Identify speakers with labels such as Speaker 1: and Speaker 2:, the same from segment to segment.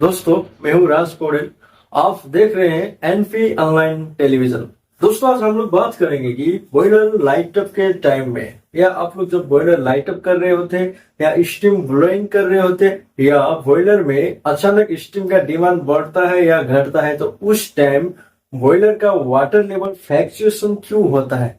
Speaker 1: दोस्तों मैं हूँ राज पौडेल। आप देख रहे हैं एनपी ऑनलाइन टेलीविजन। दोस्तों आज हम लोग बात करेंगे कि बॉयलर लाइट अप के टाइम में या आप लोग जब बॉयलर लाइट अप कर रहे होते हैं या स्टीम ब्लोइंग कर रहे होते हैं या बॉयलर में अचानक स्टीम का डिमांड बढ़ता है या घटता है तो उस टाइम बॉयलर का वाटर लेवल फ्लैक्चुएशन क्यों होता है।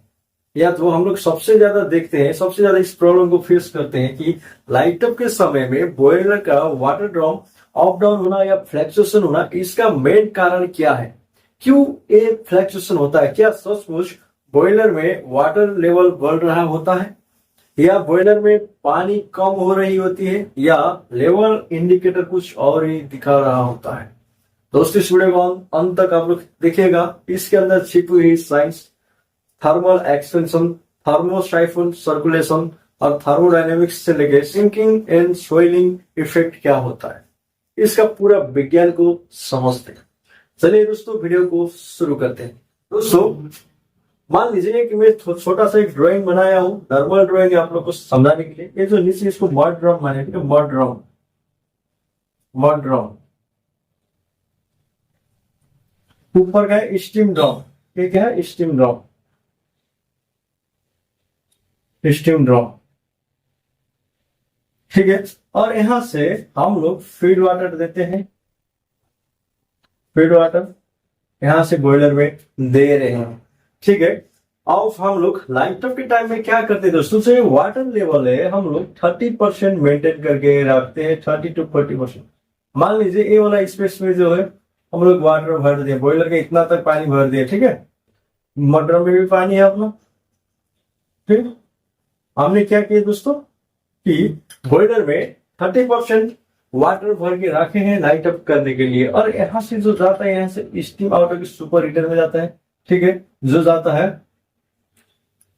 Speaker 1: या तो हम लोग सबसे ज्यादा देखते हैं, सबसे ज्यादा इस प्रॉब्लम को फेस करते हैं कि लाइट अप के समय में बॉयलर का वाटर ड्रम अप डाउन होना या फ्लैक्चुएशन होना, इसका मेन कारण क्या है, क्यों ये फ्लैक्चुएशन होता है। क्या सचमुच बॉयलर में वाटर लेवल बढ़ रहा होता है या बॉयलर में पानी कम हो रही होती है या लेवल इंडिकेटर कुछ और ही दिखा रहा होता है। दोस्तों इस वीडियो को अंत तक आप लोग देखिएगा। इसके अंदर छिपी हुई science, thermal expansion, thermosiphon circulation और थर्मोडायनेमिक्स से लेकर सिंकिंग एंड स्वेलिंग इफेक्ट क्या होता है, इसका पूरा विज्ञान को समझते हैं। चलिए दोस्तों वीडियो को शुरू करते हैं। दोस्तों मान लीजिए कि मैं छोटा सा एक ड्राइंग बनाया हूं, नॉर्मल ड्राइंग आप लोग को समझाने के लिए। ये जो नीचे इसको मड ड्रम मानेंगे, मड ड्रम, मड ड्रम, ऊपर का है स्टीम ड्रम। ये क्या है? स्टीम ड्रम, स्टीम ड्रम, ठीक है। और यहां से हम लोग फीड वाटर देते हैं, फीड वाटर यहां से बॉयलर में दे रहे हैं, ठीक है। अब हम लोग लाइट अप के टाइम में क्या करते हैं दोस्तों, से वाटर लेवल है हम लोग 30% मेंटेन करके रखते हैं, 30 to 40%। मान लीजिए ये वाला स्पेस में जो है हम लोग वाटर भर दिए, बॉयलर के इतना तक पानी भर दिए, ठीक है। मोटर में भी पानी है अपना, ठीक। हमने क्या किया दोस्तों कि बॉयलर में 30% वाटर भर के रखे हैं लाइट अप करने के लिए। और यहां से जो जाता है, यहाँ से steam out of super heater में जाता है, ठीक है। जो जाता है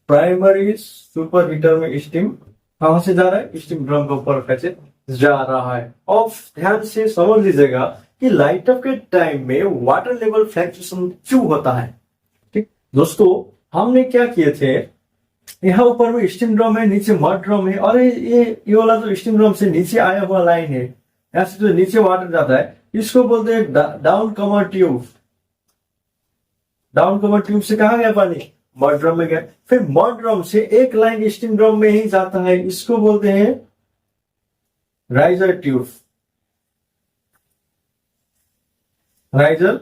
Speaker 1: प्राइमरी सुपर हीटर में, स्टीम कहां से जा रहा है? स्टीम ड्रम के ऊपर कैसे जा रहा है। और ध्यान से समझ लीजिएगा कि लाइट अप के टाइम में वाटर लेवल फ्लक्चुएशन क्यों होता है, ठीक। दोस्तों हमने क्या किए थे, यहाँ ऊपर में स्टीम ड्रम है, नीचे मड ड्रम है, और ये वाला जो स्टीम ड्रम से नीचे आया हुआ लाइन है, यहाँ से जो नीचे वाटर जाता है, इसको बोलते हैं डाउन कमर ट्यूब। डाउन कमर ट्यूब से कहा गया पानी? मड ड्रम में गया। फिर मड ड्रम से एक लाइन स्टीम ड्रम में ही जाता है, इसको बोलते हैं राइजर ट्यूब, राइजर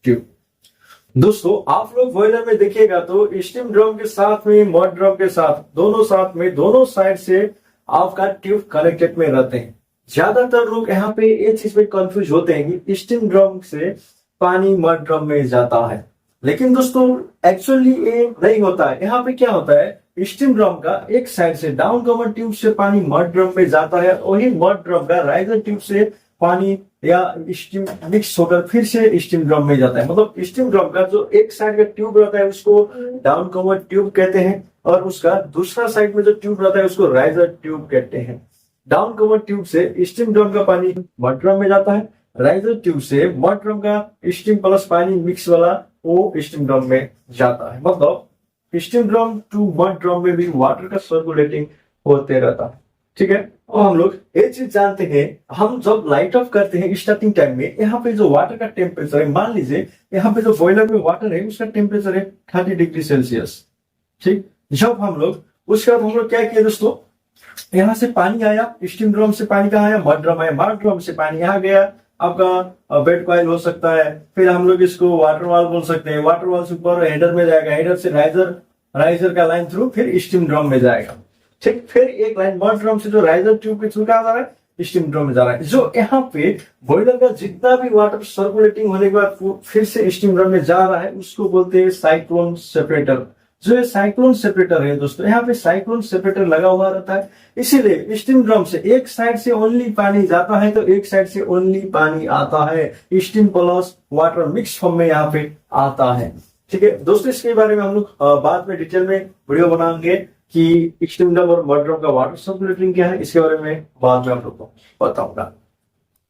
Speaker 1: ट्यूब। दोस्तों आप लोग बॉयलर में देखिएगा तो स्टीम ड्रम के साथ में मड ड्रम के साथ, दोनों साथ में, दोनों साइड से आपका ट्यूब कनेक्टेड में रहते हैं। ज्यादातर लोग यहाँ पे ये चीज में कंफ्यूज होते हैं कि स्टीम ड्रम से पानी मड ड्रम में जाता है, लेकिन दोस्तों एक्चुअली ये नहीं होता है। यहाँ पे क्या होता है, स्टीम ड्रम का एक साइड से डाउन कमर ट्यूब से पानी मड ड्रम में जाता है, वही मड ड्रम का राइजर ट्यूब से पानी या स्टीम मिक्स होकर फिर से स्टीम ड्रम में जाता है। मतलब स्टीम ड्रम का जो एक साइड का ट्यूब रहता है उसको डाउन कमर ट्यूब कहते हैं, और उसका दूसरा साइड में जो ट्यूब रहता है उसको राइजर ट्यूब कहते हैं। डाउन कमर ट्यूब से स्टीम ड्रम का पानी मड ड्रम में जाता है, राइजर ट्यूब से मड ड्रम का स्टीम प्लस पानी मिक्स वाला वो स्टीम ड्रम में जाता है। मतलब steam drum to mud drum में भी वाटर का सर्कुलेटिंग होते रहता है, ठीक है। और हम लोग एक चीज जानते हैं, हम जब लाइट ऑफ करते हैं स्टार्टिंग टाइम में, यहाँ पे जो वाटर का टेम्परेचर है, मान लीजिए यहाँ पे जो बॉयलर में वाटर है उसका टेम्परेचर है 30 डिग्री सेल्सियस, ठीक। जब हम लोग उसके बाद हम लोग क्या किए दोस्तों, यहाँ से पानी आया, स्टीम ड्रम से पानी कहाँ आया? मड ड्रम आया, मड ड्रम से पानी यहाँ गया, आपका बेड कॉइल हो सकता है, फिर हम लोग इसको वाटर वाल बोल सकते हैं, वाटर वाल से ऊपर हेडर में जाएगा, हेडर से राइजर का लाइन थ्रू फिर स्टीम ड्रम में जाएगा, ठीक। फिर एक लाइन मड ड्रम से जो राइजर ट्यूब के थ्रू कहा जा रहा है, स्टीम ड्रम में जा रहा है। जो यहाँ पे बॉयलर का जितना भी वाटर सर्कुलेटिंग होने के बाद फिर से स्टीम ड्रम में जा रहा है, उसको बोलते हैं साइक्लोन सेपरेटर। जो ये साइक्लोन सेपरेटर है दोस्तों, यहाँ पे साइक्लोन सेपरेटर लगा हुआ रहता है, इसीलिए स्टीम ड्रम से एक साइड से ओनली पानी जाता है तो एक साइड से ओनली पानी आता है, steam plus water mix form में यहाँ पे आता है, ठीक है दोस्तों। इसके बारे में हम लोग बाद में डिटेल में वीडियो बनाएंगे कि स्टीम ड्रम और मड ड्रम का वाटर सर्कुलेटिंग क्या है, इसके बारे में बाद में आप लोग को बताऊंगा,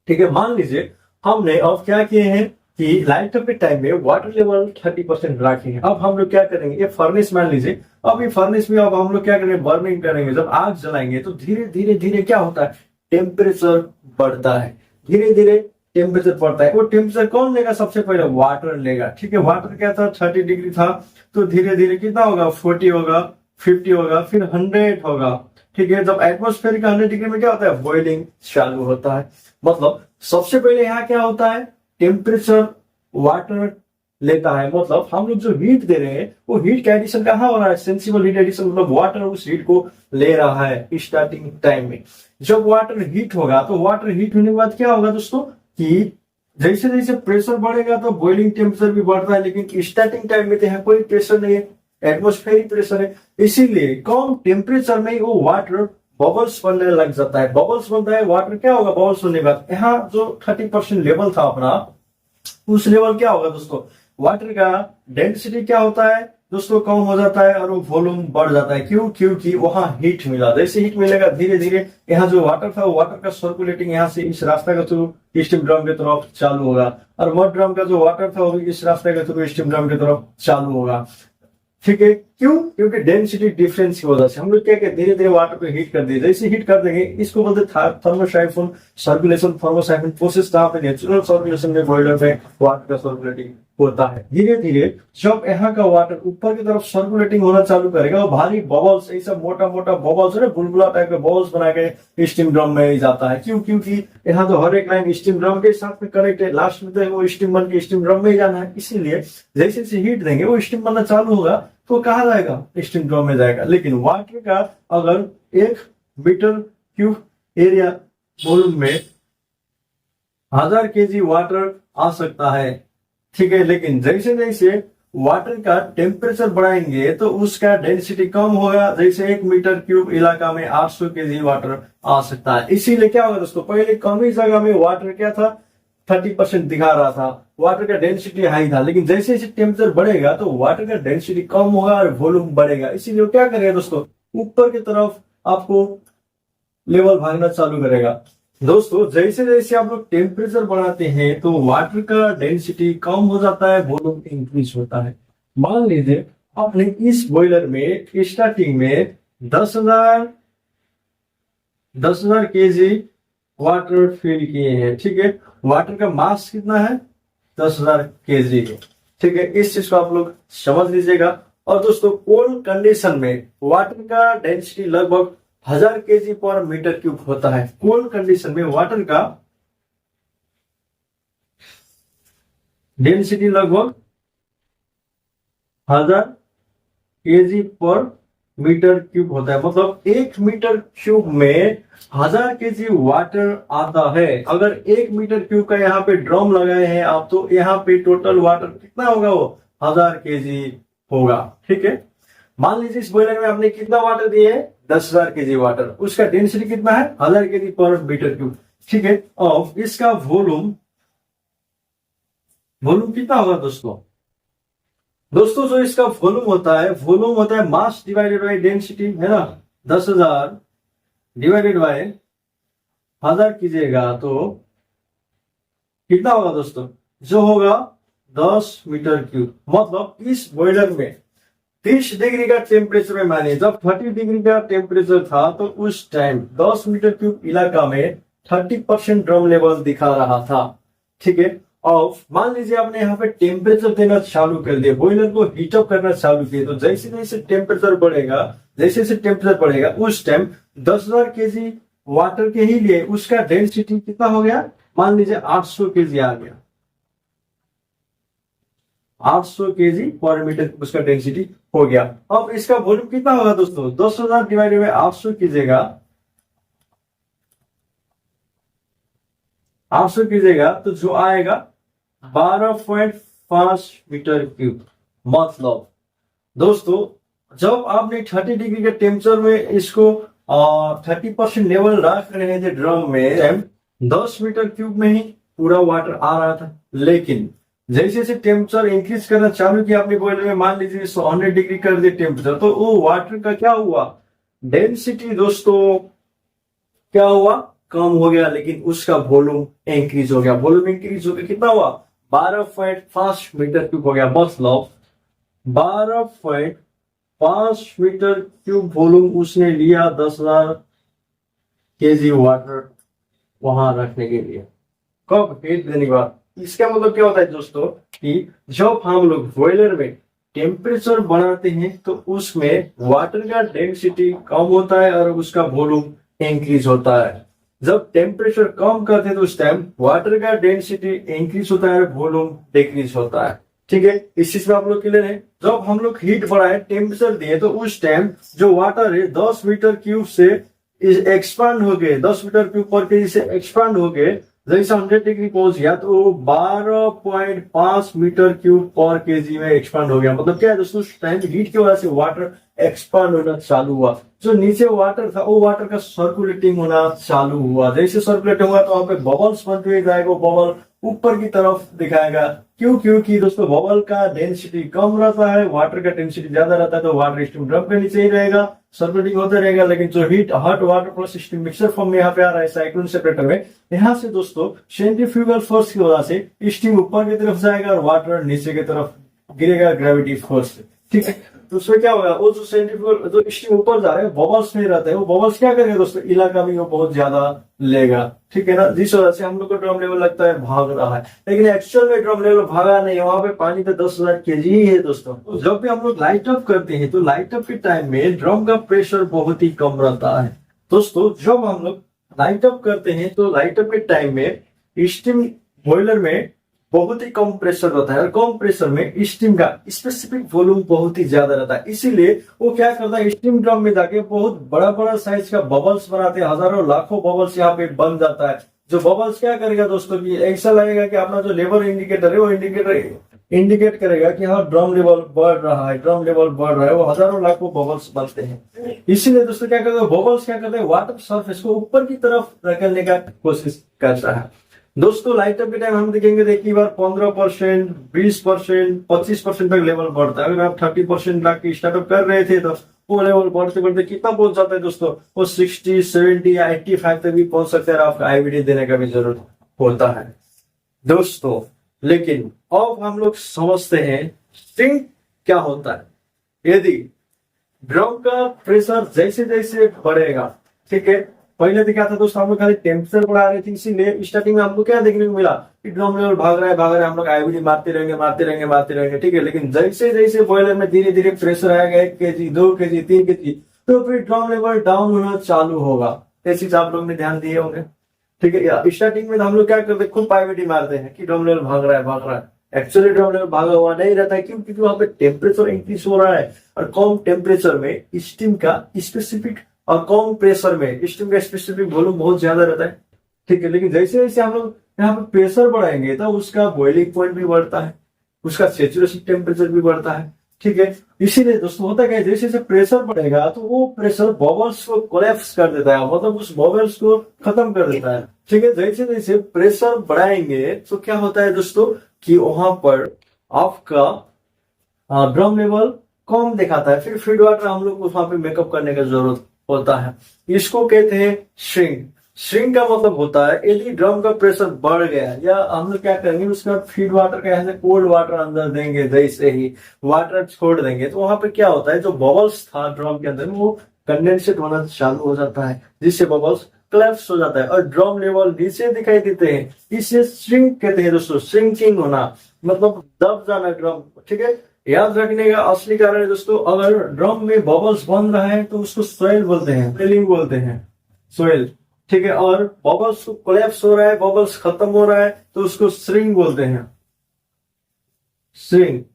Speaker 1: ठीक है। मान लीजिए हमने अब क्या किए हैं कि लाइट अप के टाइम में वाटर लेवल 30% रखे हैं। अब हम लोग क्या करेंगे, ये फर्नेस मान लीजिए, अब ये फर्नेस में अब हम लोग क्या करेंगे, बर्निंग करेंगे। जब आग जलाएंगे तो धीरे धीरे धीरे क्या होता है, टेम्परेचर बढ़ता है। धीरे धीरे टेम्परेचर बढ़ता है। वो टेम्परेचर कौन लेगा? सबसे पहले वाटर लेगा। ठीक है, वाटर क्या था? 30 डिग्री था, तो धीरे धीरे कितना होगा? 40 होगा, 50 होगा, फिर 100 होगा। ठीक है, जब एटमोस्फेयर का 100 डिग्री में क्या होता है? बॉइलिंग चालू होता है। मतलब सबसे पहले यहाँ क्या होता है? टेम्परेचर वाटर लेता है। मतलब हम लोग जो हीट दे रहे हैं वो हीट का एडिशन कहाँ हो रहा है? सेंसिबल हीट एडिशन, मतलब वाटर उस हीट को ले रहा है स्टार्टिंग टाइम में। जब वाटर हीट होगा तो वाटर हीट होने के बाद क्या होगा दोस्तों कि जैसे जैसे प्रेशर बढ़ेगा तो बॉइलिंग टेम्परेचर भी बढ़ता है, लेकिन स्टार्टिंग टाइम में तो यहाँ कोई प्रेशर नहीं है, एटमोस्फेरिक प्रेशर है। इसीलिए कम टेम्परेचर में वो वाटर बबल्स बनने लग जाता है। बबल्स बनता है, वाटर क्या होगा? बबल्स होने के बाद यहाँ जो 30% लेवल था अपना, उस लेवल क्या होगा दोस्तों? वाटर का डेंसिटी क्या होता है दोस्तों? कम हो जाता है और वो वॉल्यूम बढ़ जाता है। क्यों? क्योंकि वहां हीट मिला। जैसे हीट मिलेगा धीरे धीरे यहाँ जो वाटर था वो वाटर का सर्कुलेटिंग यहाँ से इस रास्ते के थ्रू स्टीम ड्रम के तरफ चालू होगा, और मड ड्रम का जो वाटर था वो भी इस रास्ते के थ्रू स्टीम ड्रम की तरफ चालू होगा। ठीक है, क्यों? क्योंकि डेंसिटी डिफरेंस की वजह से हम लोग क्या कहते, धीरे धीरे वाटर को हीट कर दिए। जैसे हीट कर देंगे, इसको बोलते थर्मोसाइफोन सर्कुलेशन, थर्मोसाइफोन प्रोसेस। जहाँ पे नेचुरल सर्कुलेशन में बॉयलर में वाटर का सर्कुलेटिंग होता है। धीरे धीरे जब यहाँ का वाटर ऊपर की तरफ सर्कुलेटिंग होना चालू करेगा, वो भारी बबल्स, ऐसा मोटा मोटा बबल्स है, बुलबुला टाइप के बबल्स बना के स्टीम ड्रम में जाता है। क्यों? क्योंकि यहाँ तो हर एक लाइन स्टीम ड्रम के साथ में कनेक्ट है, लास्ट में तो वो स्टीम बन के स्टीम ड्रम में ही जाना है। इसीलिए जैसे जैसे हीट देंगे वो स्टीम बनना चालू होगा तो कहाँ जाएगा? स्टीम ड्रम में जाएगा। लेकिन वाटर का अगर 1 मीटर क्यूब एरिया वॉल्यूम में 1000 केजी वाटर आ सकता है। ठीक है, लेकिन जैसे जैसे वाटर का टेम्परेचर बढ़ाएंगे तो उसका डेंसिटी कम होगा। जैसे 1 मीटर क्यूब इलाका में 800 केजी वाटर आ सकता है। इसीलिए क्या होगा दोस्तों, पहले कम ही जगह में वाटर क्या था? 30% दिखा रहा था, वाटर का डेंसिटी हाई था। लेकिन जैसे जैसे टेम्परेचर बढ़ेगा तो वाटर का डेंसिटी कम होगा और वॉल्यूम बढ़ेगा। इसीलिए क्या करेगा दोस्तों? ऊपर की तरफ आपको लेवल भागना चालू करेगा। दोस्तों जैसे जैसे आप लोग टेम्परेचर बढ़ाते हैं तो वाटर का डेंसिटी कम हो जाता है, वॉल्यूम इंक्रीज होता है। मान लीजिए आपने इस बॉयलर में स्टार्टिंग में 10,000 केजी वाटर फिल किए हैं। ठीक है, वाटर का मास कितना है? 10,000 केजी है। ठीक है, इस चीज को आप लोग समझ लीजिएगा। और दोस्तों कोल्ड कंडीशन में वाटर का डेंसिटी लगभग 1000 केजी पर मीटर क्यूब होता है। कोल्ड कंडीशन में वाटर का डेंसिटी लगभग 1000 केजी पर मीटर क्यूब होता है। मतलब 1 मीटर क्यूब में 1000 केजी वाटर आता है। अगर 1 मीटर क्यूब का यहाँ पे ड्रम लगाए हैं आप, तो यहाँ पे टोटल वाटर कितना होगा? वो 1000 केजी होगा। ठीक है, मान लीजिए इस बॉयलर में आपने कितना वाटर दिए है? 10,000 केजी वाटर। उसका डेंसिटी कितना है? 1000 केजी पर मीटर क्यूब। ठीक है, अब इसका वॉल्यूम कितना होगा दोस्तों? दोस्तों जो इसका वॉल्यूम होता है मास डिवाइडेड बाय डेंसिटी, है ना। 10,000 डिवाइडेड बाय 1000 कीजिएगा तो कितना होगा दोस्तों? जो होगा 10 मीटर क्यूब। मतलब इस बॉयलर में 30 डिग्री का टेम्परेचर में, मानिए जब 30 डिग्री का टेम्परेचर था तो उस टाइम 10 मीटर क्यूब इलाका में 30% ड्रम लेवल दिखा रहा था। ठीक है, और मान लीजिए आपने यहाँ पे टेम्परेचर देना चालू कर दिया, बॉयलर को हीटअप करना चालू किया, तो जैसे जैसे टेम्परेचर बढ़ेगा उस टाइम 10,000 केजी वाटर के ही लिए उसका डेंसिटी कितना हो गया? मान लीजिए 800 केजी आ गया। 800 केजी पर मीटर उसका डेंसिटी हो गया। अब इसका वॉल्यूम कितना होगा दोस्तों? 10,000 डिवाइडेड बाय 800 कीजिएगा, 800 कीजिएगा तो जो आएगा 12.5 मीटर क्यूब। मतलब दोस्तों जब आपने 30 डिग्री के टेम्परेचर में इसको 30% लेवल रख रहे थे ड्रम में, 10 मीटर क्यूब में ही पूरा वाटर आ रहा था। लेकिन जैसे जैसे टेम्परेचर इंक्रीज करना चालू किया आपने बॉयलर में, मान लीजिए 100 डिग्री कर दिए टेम्परेचर, तो वो वाटर का क्या हुआ? डेंसिटी दोस्तों क्या हुआ? कम हो गया, लेकिन उसका वॉल्यूम इंक्रीज हो गया। वॉल्यूम इंक्रीज हो गया, कितना हुआ? 12.5 मीटर क्यूब हो गया। मतलब 12.5 मीटर क्यूब वॉल्यूम उसने लिया 10,000 केजी वाटर वहां रखने के लिए। कब? हीट देने के बाद। इसका मतलब क्या होता है दोस्तों कि जब हम लोग बॉयलर में टेम्परेचर बढ़ाते हैं तो उसमें वाटर का डेंसिटी कम होता है और उसका वॉल्यूम इंक्रीज होता है। जब टेम्परेचर कम करते हैं तो उस टाइम वाटर का डेंसिटी इंक्रीज होता है और वॉल्यूम डिक्रीज होता है। ठीक है, इस चीज में आप लोग क्लियर है। जब हम लोग हीट बढ़ाए, टेम्परेचर दिए, तो उस टाइम जो वाटर है 10 मीटर क्यूब से एक्सपांड हो गए, 10 मीटर क्यूब पर केजी से एक्सपांड हो गए। जैसे 100 डिग्री पहुंच गया तो 12.5 मीटर क्यूब पर केजी में एक्सपांड हो गया। मतलब क्या है दोस्तों, टाइम हीट की वजह से वाटर एक्सपांड होना चालू हुआ। जो नीचे वाटर था वो वाटर का सर्कुलेटिंग होना चालू हुआ। जैसे सर्कुलेटिंग हुआ तो वहां पे बबल्स बनते जाएगा, बबल ऊपर की तरफ दिखाएगा। क्यों? क्योंकि दोस्तों बबल का डेंसिटी कम रहता है, वाटर का डेंसिटी ज्यादा रहता है, तो वाटर स्टीम ड्रम के नीचे ही रहेगा, सर्कुलेटिंग होता रहेगा। लेकिन जो hot water plus steam mixer form में यहाँ पे आ रहा है साइक्लोन सेपरेटर में, यहाँ से दोस्तों सेंट्रीफ्यूगल फोर्स की वजह से स्टीम ऊपर की तरफ जाएगा और वाटर नीचे की तरफ गिरेगा ग्रेविटी फोर्स से। ठीक है, तो उसमें क्या होगा, वो जो सेंट्रीफ्यूगल जो स्टीम ऊपर जा रहे हैं, बबल्स नहीं रहते हैं, वो बबल्स क्या करेंगे दोस्तों, इलाका में वो बहुत ज्यादा लेगा। ठीक है ना, जिस वजह से हम लोग को ड्रम लेवल लगता है भाग रहा है, लेकिन एक्चुअल में ड्रम लेवल भागा नहीं है। वहां पे पानी तो 10,000 केजी ही है दोस्तों। तो जब भी हम लोग लाइट अप करते हैं तो लाइट अप के टाइम में ड्रम का प्रेशर बहुत ही कम रहता है दोस्तों। जब हम लोग लाइट अप करते हैं तो लाइट अप के टाइम में स्टीम बॉयलर में बहुत ही कम प्रेशर रहता है और कम प्रेशर में स्टीम का स्पेसिफिक वॉल्यूम बहुत ही ज्यादा रहता है। इसीलिए वो क्या करता है, स्टीम ड्रम में जाके बहुत बड़ा बड़ा साइज का बबल्स बनाते हैं, हजारों लाखों बबल्स यहाँ पे बन जाता है। जो बबल्स क्या करेगा दोस्तों कि ऐसा लगेगा कि अपना जो लेवल इंडिकेटर है वो इंडिकेट करेगा कि हाँ ड्रम लेवल बढ़ रहा है, ड्रम लेवल बढ़ रहा है। वो हजारों लाखों बबल्स बनते हैं। इसीलिए दोस्तों क्या करते हैं, बबल्स क्या करते हैं, वाटर सरफेस को ऊपर की तरफ रखने का कोशिश करता है। दोस्तों लाइट अप के टाइम हम देखेंगे, देखिए बार 15%, 20%, 25% तक लेवल बढ़ता है। अगर आप 30% लाख की स्टार्टअप कर रहे थे तो वो लेवल बढ़ते बढ़ते कितना पहुंच जाता है दोस्तों, वो 60, 70 या 85 तक भी पहुंच सकते हैं। आपका आईवीडी देने का भी जरूरत होता है दोस्तों। लेकिन अब हम लोग समझते हैं सिंक क्या होता है। यदि ड्रम का प्रेशर जैसे जैसे बढ़ेगा, ठीक है, पहले तो क्या था दोस्तों, हम लोग खाली टेम्परेचर बढ़ा रहे थे, इसीलिए स्टार्टिंग में हमको क्या देखने को मिला कि ड्रम लेवल भाग रहा है, हम लोग आईवीडी मारते रहेंगे। ठीक है, लेकिन जैसे जैसे बॉयलर में धीरे धीरे प्रेशर आएगा 1 केजी, 2 केजी, 3 केजी, तो फिर ड्रम लेवल डाउन होना चालू होगा। ये चीज आप लोग ने ध्यान दिए होंगे। ठीक है, स्टार्टिंग में हम लोग क्या करते हैं, खूब आईवीडी मारते हैं कि ड्रम लेवल भाग रहा है। एक्चुअली ड्रम लेवल भागा हुआ नहीं रहता है। क्यों? क्योंकि वहां पे टेम्परेचर इंक्रीज हो रहा है और कम टेम्परेचर में स्टीम का स्पेसिफिक और कम प्रेशर में स्टीम का स्पेसिफिक वॉल्यूम बहुत ज्यादा रहता है। ठीक है, लेकिन जैसे जैसे हम लोग यहाँ पे प्रेशर बढ़ाएंगे तो उसका बॉइलिंग पॉइंट भी बढ़ता है, उसका सेचुरेशन टेम्परेचर भी बढ़ता है। ठीक है, इसीलिए दोस्तों होता क्या है, जैसे जैसे प्रेशर बढ़ेगा तो वो प्रेशर बबल्स को कोलैप्स कर देता है, मतलब उस बबल्स को खत्म कर देता है। ठीक है, जैसे जैसे प्रेशर बढ़ाएंगे तो क्या होता है दोस्तों कि वहां पर आपका ड्रम लेवल कम दिखाता है। फिर फीड वाटर हम लोग को वहां पे मेकअप करने की जरूरत होता है। इसको कहते हैं श्रिंक। श्रिंक का मतलब होता है यदि ड्रम का प्रेशर बढ़ गया या हम लोग क्या करेंगे, उसका फीड वाटर का ऐसे कोल्ड वाटर अंदर देंगे, जैसे ही वाटर छोड़ देंगे तो वहां पे क्या होता है, जो बबल्स था ड्रम के अंदर वो कंडेंसेट होना चालू हो जाता है, जिससे बबल्स क्लैप्स हो जाता है और ड्रम लेवल नीचे दिखाई देते हैं। इसे श्रिंक कहते हैं दोस्तों, श्रिंकिंग होना मतलब दब जाना ड्रम। ठीक है, याद रखने का असली कारण है दोस्तों, अगर ड्रम में बबल्स बन रहा है तो उसको सोइल बोलते हैं, स्वेलिंग बोलते हैं, सोइल। ठीक है, और बबल्स कोलैप्स हो रहा है, बबल्स खत्म हो रहा है तो उसको श्रिंक बोलते हैं, श्रिंक।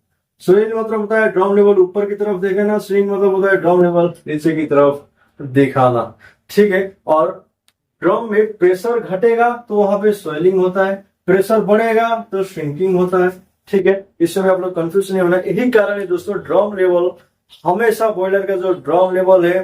Speaker 1: सोइल मतलब होता है ड्रम लेवल ऊपर की तरफ देखना, श्रिंक मतलब होता है ड्रम लेवल नीचे की तरफ दिखाना। ठीक है, और ड्रम में प्रेशर घटेगा तो वहां पे स्वेलिंग होता है, प्रेशर बढ़ेगा तो श्रिंकिंग होता है। ठीक है, इसमें आप लोग कंफ्यूज नहीं होना। यही कारण है दोस्तों, ड्रम लेवल हमेशा बॉयलर का जो ड्रम लेवल है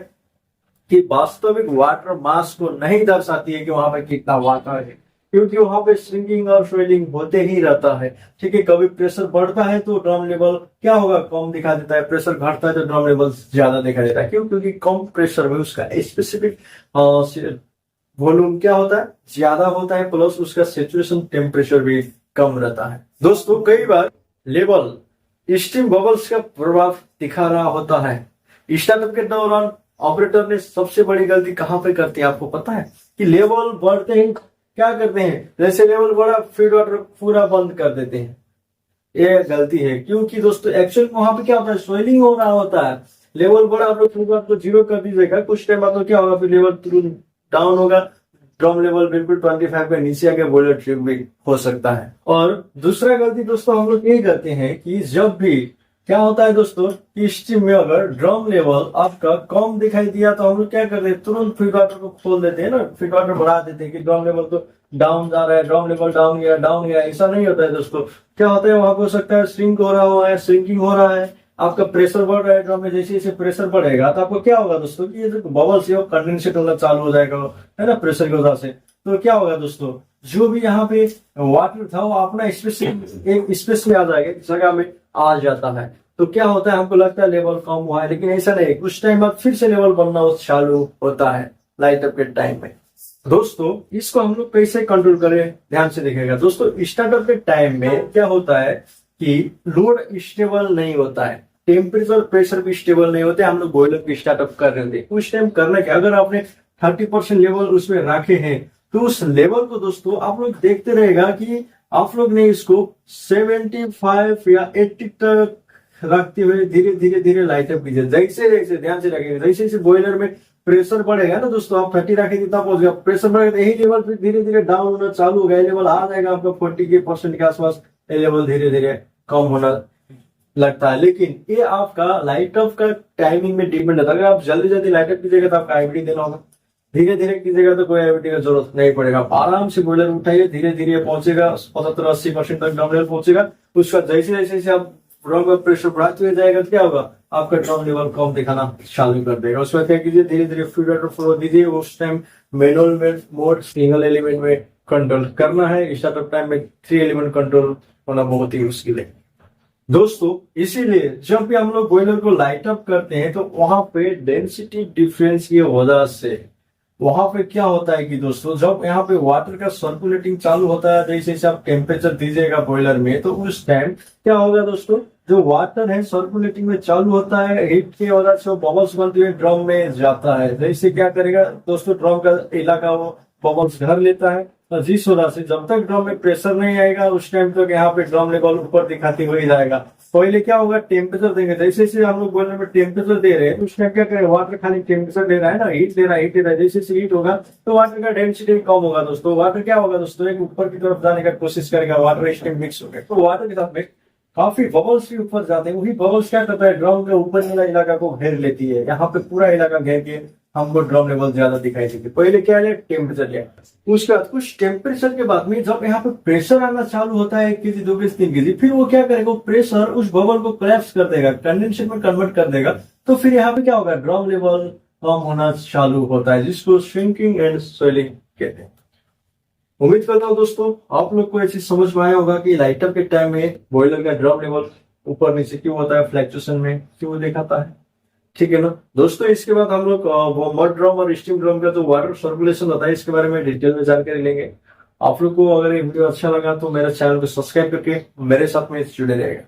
Speaker 1: कि वास्तविक वाटर मास को नहीं दर्शाती है कि वहां पे कितना वाटर है, क्योंकि वहां पे श्रिंकिंग और स्वेलिंग होते ही रहता है। ठीक है, कभी प्रेशर बढ़ता है तो ड्रम लेवल क्या होगा, कम दिखा देता है, प्रेशर घटता है तो ड्रम लेवल ज्यादा दिखा देता है। क्यों? क्योंकि कम प्रेशर में उसका स्पेसिफिक वॉल्यूम क्या होता है, ज्यादा होता है, प्लस उसका सेचुरेशन टेम्परेचर भी कम रहता है। दोस्तों कई बार लेवल स्टीम बबल्स का प्रभाव दिखा रहा होता है। स्टार्टअप के दौरान ऑपरेटर ने सबसे बड़ी गलती कहां पे करती है आपको पता है, कि लेवल बढ़ते ही क्या करते हैं, जैसे लेवल बढ़ा फीड वाटर पूरा बंद कर देते हैं। ये गलती है, क्योंकि दोस्तों एक्चुअल में वहां पे क्या होता है, स्वेलिंग हो रहा होता है। लेवल बढ़ा आप लोग फीड वाटर को 0 कर दीजिएगा, कुछ टाइम बाद तो क्या होगा, फिर लेवल तुरंत डाउन होगा, ड्रम लेवल बिल्कुल 25 के नीचे आके बॉयलर ट्रिप भी हो सकता है। और दूसरा गलती दोस्तों हम लोग ये करते हैं कि जब भी क्या होता है दोस्तों कि स्टीम में अगर ड्रम लेवल आपका कम दिखाई दिया तो हम लोग क्या करते हैं, तुरंत फीड वाटर को खोल देते हैं ना, फीड वाटर बढ़ा देते हैं कि ड्रम लेवल तो डाउन जा रहा है, ड्रम लेवल डाउन गया। ऐसा नहीं होता है दोस्तों। क्या होता है, वहां पे हो सकता है श्रिंक हो रहा हुआ है, श्रिंकिंग हो रहा है, आपका प्रेशर बढ़ रहा है ड्रम में। जैसे जैसे प्रेशर बढ़ेगा तो आपको क्या होगा दोस्तों कि ये जो बबल्स है वो कंडेंसेट होना चालू हो जाएगा, है ना, प्रेशर की वजह से। तो क्या होगा दोस्तों, जो भी यहाँ पे वाटर था वो अपना एक स्पेस में आ जाएगा, जगह में आ जाता है। तो क्या होता है, हमको लगता है लेवल कम हुआ है, लेकिन ऐसा नहीं, कुछ टाइम बाद फिर से लेवल बनना चालू होता है लाइट अप के टाइम में। दोस्तों इसको हम लोग कैसे कंट्रोल करें, ध्यान से देखिएगा दोस्तों। स्टार्टअप के टाइम में क्या होता है कि लोड स्टेबल नहीं होता है, टेम्परेचर प्रेशर भी स्टेबल नहीं होते। हम लोग बॉयलर की स्टार्टअप कर रहे थे, उस टाइम करना क्या, अगर आपने 30% लेवल उसमें रखे हैं तो उस लेवल को दोस्तों आप लोग देखते रहेगा कि आप लोग ने इसको 75 या 80 तक रखते हुए धीरे धीरे धीरे लाइट अप कीजिए। जैसे जैसे ध्यान से रखेंगे, जैसे जैसे बॉयलर में प्रेशर बढ़ेगा ना दोस्तों, आप 30 रखेंगे कितना पहुंच गया, प्रेशर बढ़ेगा तो यही लेवल फिर धीरे धीरे डाउन होना चालू हो गया, लेवल आ जाएगा आपका 40% के आसपास, लेवल धीरे धीरे कम होना लगता है। लेकिन ये आपका लाइट अप का टाइमिंग में डिपेंड होता है। अगर आप जल्दी जल्दी लाइट अप कीजिएगा तो आपका आईबीडी देना होगा, धीरे धीरे कीजिएगा तो कोई आईबीडी का जरूरत नहीं पड़ेगा। आराम से बॉयलर उठाइए, धीरे धीरे पहुंचेगा 75-80% तक ड्रम लेवल पहुंचेगा। उसका जैसे जैसे आप ड्रम का प्रेशर बढ़ाते हुए जाएगा तो क्या होगा, आपका ड्रम लेवल कम दिखाना चालू कर देगा। उसके बाद क्या कीजिए, धीरे धीरे फीड वाटर फ्लो दीजिए। उस टाइम मैनुअल में मोड सिंगल एलिमेंट में कंट्रोल करना है, स्टार्टअप टाइम में 3 एलिमेंट कंट्रोल होना बहुत ही मुश्किल है दोस्तों। इसीलिए जब भी हम लोग बॉयलर को लाइट अप करते हैं तो वहां पे डेंसिटी डिफरेंस की वजह से वहां पे क्या होता है कि दोस्तों जब यहाँ पे वाटर का सर्कुलेटिंग चालू होता है, जैसे जैसे आप टेम्परेचर दीजिएगा बॉयलर में, तो उस टाइम क्या होगा दोस्तों, जो वाटर है सर्कुलेटिंग में चालू होता है, हीट की वजह से वो बबल्स बनते हुए ड्रम में जाता है। जैसे क्या करेगा दोस्तों, ड्रम का इलाका वो बबल्स भर लेता है, और जिस वजह से जब तक ड्रम में प्रेशर नहीं आएगा उस टाइम तक यहाँ पे ड्रम लेवल ऊपर दिखाते हुए जाएगा। पहले क्या होगा, टेम्परेचर देंगे, जैसे जैसे हम लोग बॉयलर में टेम्परेचर दे रहे हैं उस टाइम क्या करेगा, वाटर खाली टेम्परेचर दे रहा है ना, हीट दे रहा है, जैसे जैसे हीट होगा तो वाटर का डेंसिटी कम होगा दोस्तों। वाटर क्या होगा दोस्तों, एक ऊपर की तरफ जाने का कोशिश करेगा, वाटर स्टीम मिक्स हो गया तो वाटर के साथ में काफी बबल्स भी ऊपर जाते हैं। वही बबल्स क्या करता है, ड्रम के ऊपर वाला इलाका को घेर लेती है, यहाँ पे पूरा इलाका घेर के हमको ड्रम लेवल ज्यादा दिखाई देती है। पहले क्या है, टेम्परेचर लिया, उसके बाद कुछ टेम्परेचर के बाद में जब यहाँ पे प्रेशर आना चालू होता है 1 केजी 2 केजी 3 केजी, फिर वो क्या करेगा, प्रेशर उस बबल को कोलैप्स कर देगा, कंडेंसेट में कन्वर्ट कर देगा। तो फिर यहाँ पे क्या होगा, ड्रम लेवल कम होना चालू होता है, जिसको श्रिंकिंग एंड स्वेलिंग कहते हैं। उम्मीद करता हूँ दोस्तों आप लोग को ये चीज समझ में आया होगा कि लाइट अप के टाइम में बॉयलर का ड्रम लेवल ऊपर नीचे क्यों होता है, फ्लैक्चुएशन में क्यों दिखाता है, ठीक है ना दोस्तों। इसके बाद हम लोग वो मड ड्रम और स्टीम ड्रम का जो वाटर सर्कुलेशन होता है इसके बारे में डिटेल में जानकारी लेंगे। आप लोग को अगर ये वीडियो अच्छा लगा तो मेरे चैनल को सब्सक्राइब करके मेरे साथ में जुड़े रहेगा।